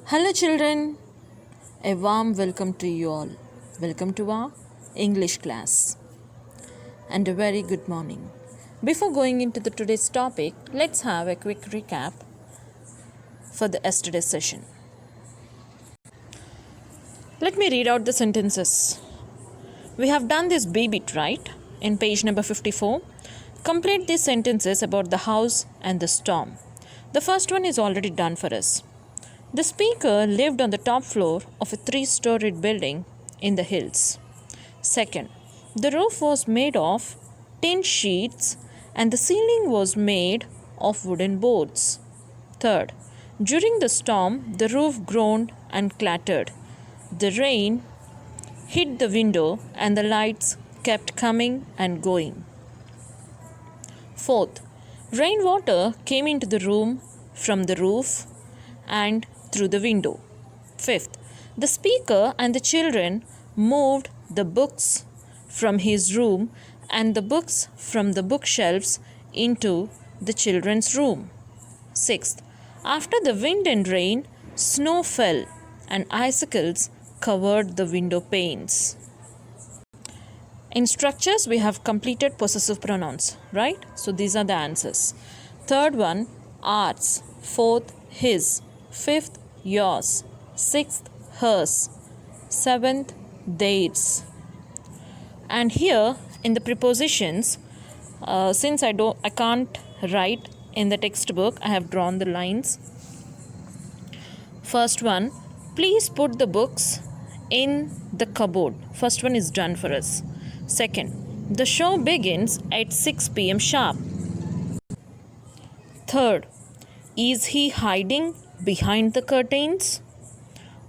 Hello, children. A warm welcome to you all. Welcome to our English class. And a very good morning. Before going into today's topic, let's have a quick recap for the yesterday's session. Let me read out the sentences. We have done this B bit, right? In page number 54. Complete these sentences about the house and the storm. The first one is already done for us. The speaker lived on the top floor of a 3-storied building in the hills. Second, the roof was made of tin sheets and the ceiling was made of wooden boards. Third, during the storm, the roof groaned and clattered. The rain hit the window and the lights kept coming and going. Fourth, rainwater came into the room from the roof and through the window. Fifth, the speaker and the children moved the books from his room and the books from the bookshelves into the children's room. Sixth, after the wind and rain, snow fell and icicles covered the window panes. In structures, we have completed possessive pronouns, right? So these are the answers. Third one, ours. Fourth, his. Fifth, yours. Sixth, hers. Seventh, theirs. And here in the prepositions, since I can't write in the textbook, I have drawn the lines. First one, please put the books in the cupboard. First one is done for us. Second, the show begins at 6 p.m. sharp. Third, is he hiding behind the curtains?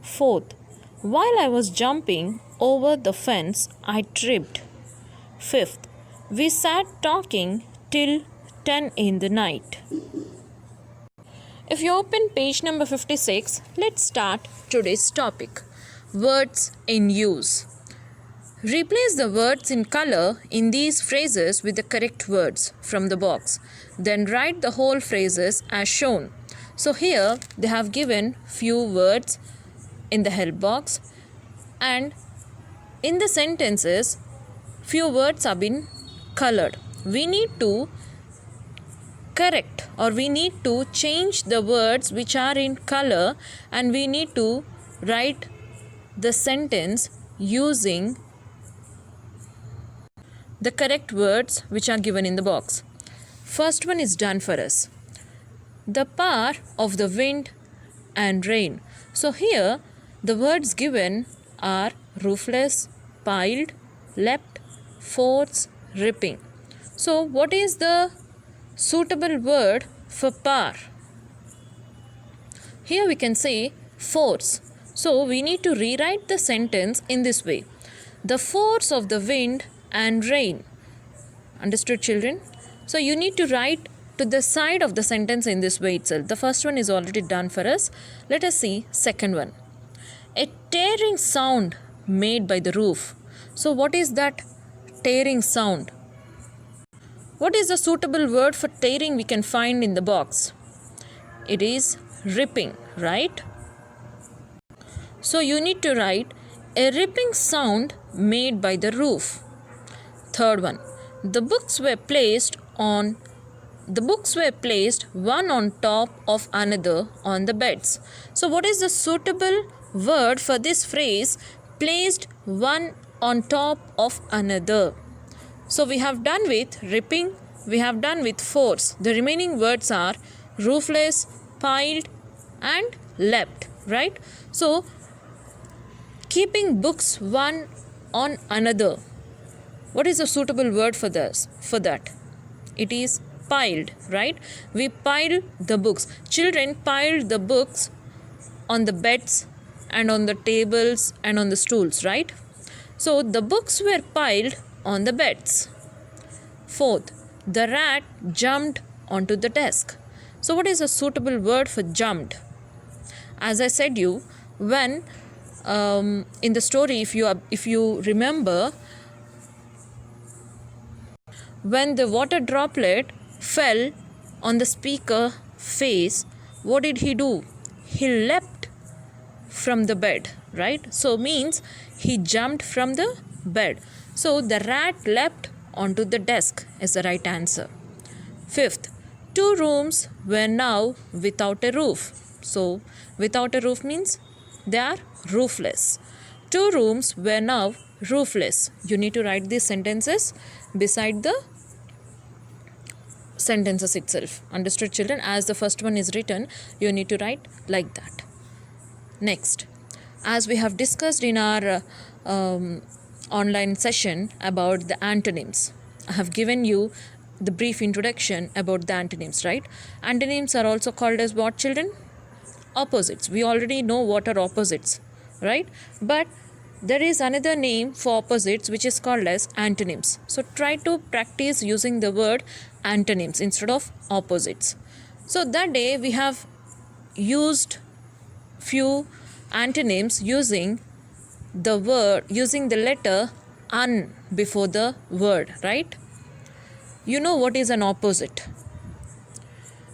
Fourth, while I was jumping over the fence, I tripped. Fifth, we sat talking till 10 in the night. If you open page number 56, let's start today's topic. Words in use. Replace the words in color in these phrases with the correct words from the box. Then write the whole phrases as shown. So here they have given few words in the help box, and in the sentences few words have been colored. We need to correct or we need to change the words which are in color, and we need to write the sentence using the correct words which are given in the box. First one is done for us. The power of the wind and rain. So here the words given are roofless, piled, leapt, force, ripping. So what is the suitable word for power? Here we can say force. So we need to rewrite the sentence in this way. The force of the wind and rain. Understood, children? So you need to write to the side of the sentence in this way itself. The first one is already done for us. Let us see second one. A tearing sound made by the roof. So what is that tearing sound? What is the suitable word for tearing we can find in the box? It is ripping, right? So you need to write a ripping sound made by the roof. Third one. The books were placed one on top of another on the beds. So what is the suitable word for this phrase, placed one on top of another? So we have done with ripping, we have done with force. The remaining words are roofless, piled and leapt, right? So keeping books one on another. What is the suitable word for this? For that? It is piled, right? We piled the books. Children piled the books on the beds and on the tables and on the stools, right? So the books were piled on the beds. Fourth, the rat jumped onto the desk. So what is a suitable word for jumped? As I said you, when in the story, if you remember, when the water droplet fell on the speaker's face, what did he do? He leapt from the bed, right? So means he jumped from the bed. So the rat leapt onto the desk is the right answer. Fifth, two rooms were now without a roof. So without a roof means they are roofless. Two rooms were now roofless. You need to write these sentences beside the sentences itself. Understood, children? As the first one is written, you need to write like that. Next, as we have discussed in our online session about the antonyms, I have given you the brief introduction about the antonyms, right? Antonyms are also called as what, children? Opposites. We already know what are opposites, right? But there is another name for opposites which is called as antonyms. So try to practice using the word antonyms instead of opposites. So that day we have used few antonyms using the letter un before the word, right? You know what is an opposite.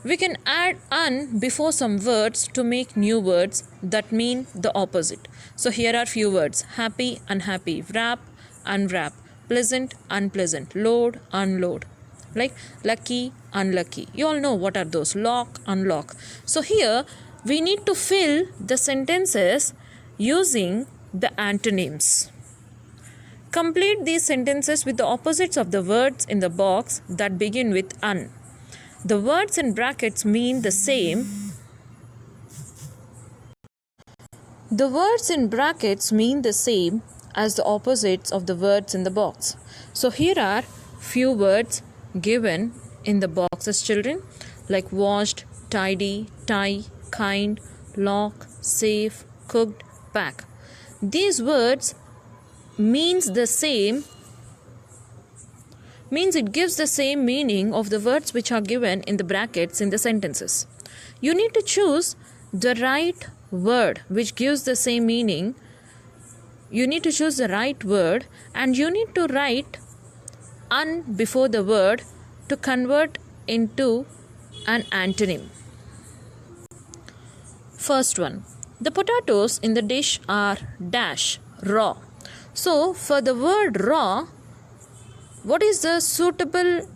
We can add un before some words to make new words that mean the opposite. So here are few words: happy, unhappy; wrap, unwrap; pleasant, unpleasant; load, unload. Like lucky, unlucky. You all know what are those: lock, unlock. So here we need to fill the sentences using the antonyms. Complete these sentences with the opposites of the words in the box that begin with un. The words in brackets mean the same. The words in brackets mean the same as the opposites of the words in the box. So here are few words given in the boxes, children, like washed, tidy, tie, kind, lock, safe, cooked, pack. These words means the same, means it gives the same meaning of the words which are given in the brackets in the sentences. You need to choose the right word which gives the same meaning. You need to choose the right word and you need to write un before the word to convert into an antonym. First one, the potatoes in the dish are dash raw. So for the word raw, what is the suitable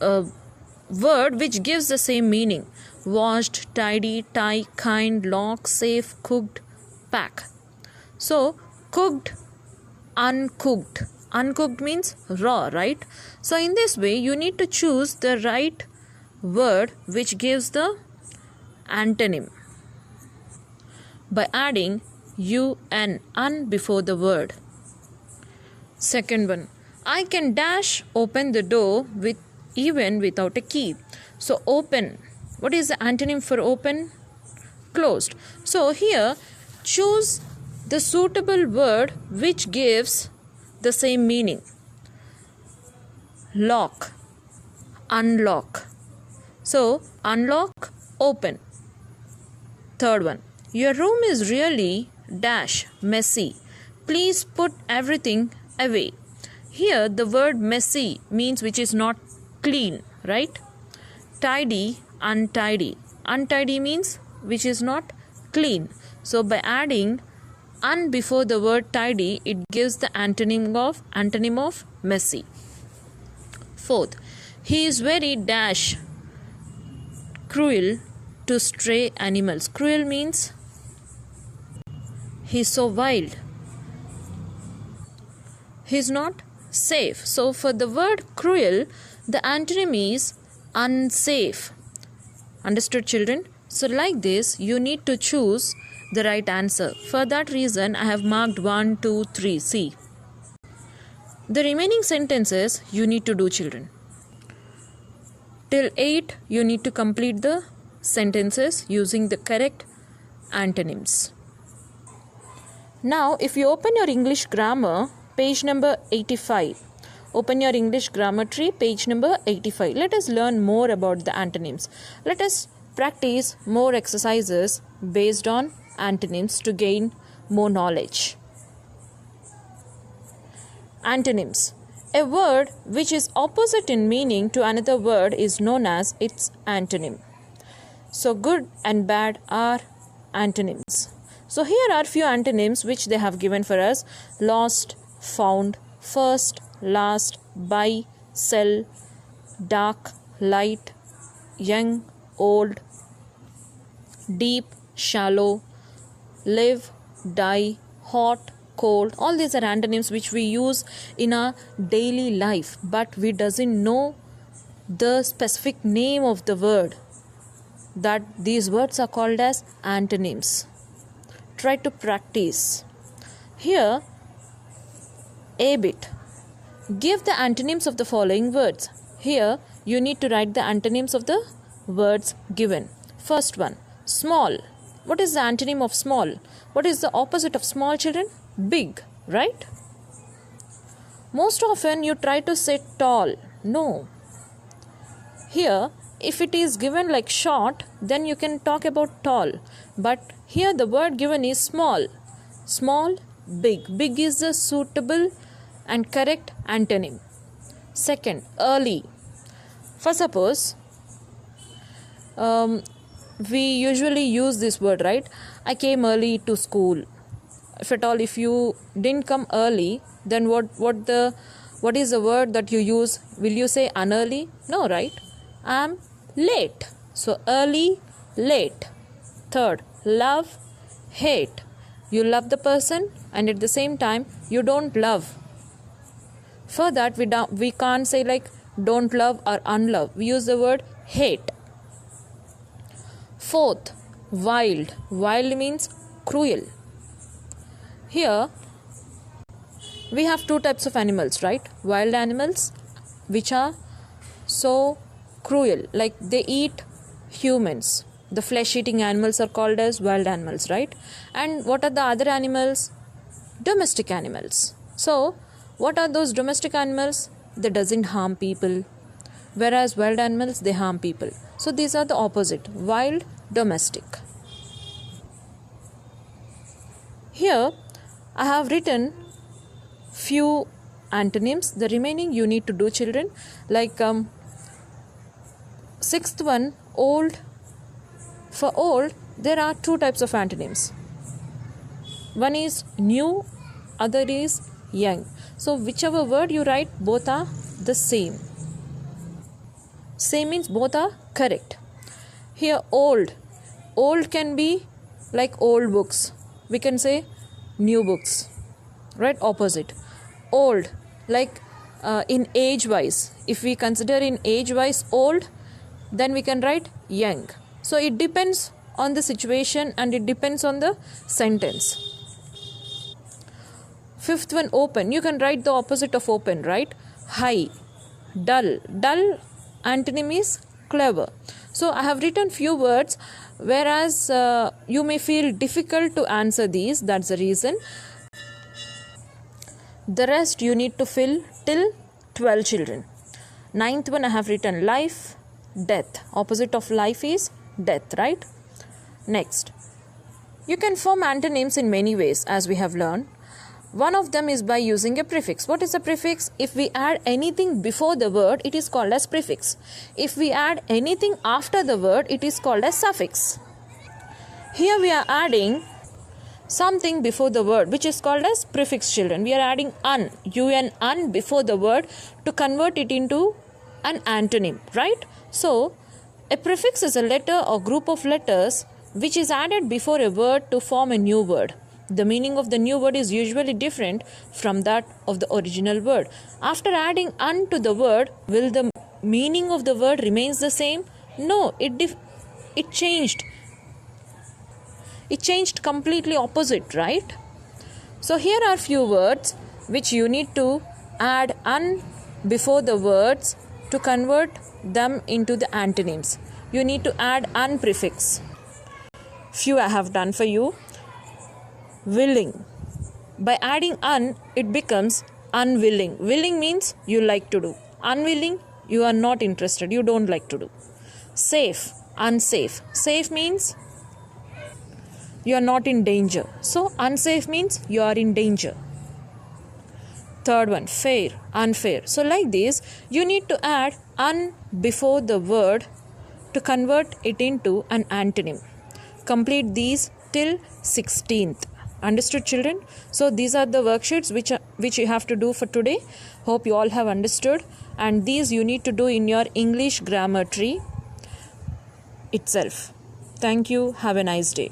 word which gives the same meaning? Washed, tidy, tie, kind, lock, safe, cooked, pack. So cooked, uncooked. Uncooked means raw, right? So in this way you need to choose the right word which gives the antonym by adding un before the word. Second one, I can dash open the door even without a key. So open, what is the antonym for open? Closed. So here choose the suitable word which gives the same meaning. Lock, unlock. So unlock, open. Third one, your room is really dash messy. Please put everything away. Here the word messy means which is not clean, right? Tidy, untidy. Untidy means which is not clean. So by adding un before the word tidy, it gives the antonym of messy. Fourth, he is very dash cruel to stray animals. Cruel means he is so wild. He is not safe. So for the word cruel, the antonym is unsafe. Understood, children? So like this, you need to choose the right answer. For that reason, I have marked 1, 2, 3. See. The remaining sentences you need to do, children. Till 8, you need to complete the sentences using the correct antonyms. Now, if you open your English grammar, page number 85. Open your English grammar tree, page number 85. Let us learn more about the antonyms. Let us practice more exercises based on antonyms to gain more knowledge. Antonyms. A word which is opposite in meaning to another word is known as its antonym. So good and bad are antonyms. So So here are few antonyms which they have given for us: lost, found, first, last, by, sell, dark, light, young, old, deep, shallow, live, die, hot, cold. All these are antonyms which we use in our daily life, but we doesn't know the specific name of the word. That these words are called as antonyms. Try to practice. Here, A bit. Give the antonyms of the following words. Here, you need to write the antonyms of the words given. First one, small. What is the antonym of small? What is the opposite of small, children? Big, right? Most often you try to say tall. No. Here, if it is given like short, then you can talk about tall. But here the word given is small. Small, big. Big is the suitable and correct antonym. Second, early. For suppose, we usually use this word, right? I came early to school. If at all, if you didn't come early, then what is the word that you use? Will you say unearly? No, right? I am late. So early, late. Third, love, hate. You love the person and at the same time you don't love. For that we can't say like don't love or unlove. We use the word hate. Fourth, wild. Wild means cruel. Here we have two types of animals, right? Wild animals which are so cruel, like they eat humans. The flesh eating animals are called as wild animals, right? And what are the other animals? Domestic animals. So what are those domestic animals? They doesn't harm people, whereas wild animals, they harm people. So these are the opposite, wild, domestic. Here I have written few antonyms. The remaining you need to do, children. Like sixth one, old. For old, there are two types of antonyms. One is new, other is young. So whichever word you write, both are the same. Same means both are correct. Here old. Old can be like old books. We can say new books. Right? Opposite. Old, like in age wise. If we consider in age wise old, then we can write young. So it depends on the situation and it depends on the sentence. Fifth one, open. You can write the opposite of open, right? High, dull. Dull antonym is clever. So I have written few words, whereas you may feel difficult to answer these. That's the reason. The rest you need to fill till 12, children. Ninth one I have written life, death. Opposite of life is death, right? Next, you can form antonyms in many ways, as we have learned. One of them is by using a prefix. What is a prefix? If we add anything before the word, it is called as prefix. If we add anything after the word, it is called as suffix. Here we are adding something before the word, which is called as prefix, children. We are adding un before the word to convert it into an antonym, right? So a prefix is a letter or group of letters which is added before a word to form a new word. The meaning of the new word is usually different from that of the original word. After adding un to the word, will the meaning of the word remains the same? No, it changed. It changed completely opposite, right? So here are few words which you need to add un before the words to convert them into the antonyms. You need to add un prefix. Few I have done for you. Willing. By adding un, it becomes unwilling. Willing means you like to do. Unwilling, you are not interested, you don't like to do. Safe, unsafe. Safe means you are not in danger. So unsafe means you are in danger. Third one, fair, unfair. So like this, you need to add un before the word to convert it into an antonym. Complete these till 16th. Understood, children? So these are the worksheets which you have to do for today. Hope you all have understood, and these you need to do in your English grammar tree itself. Thank you. Have a nice day.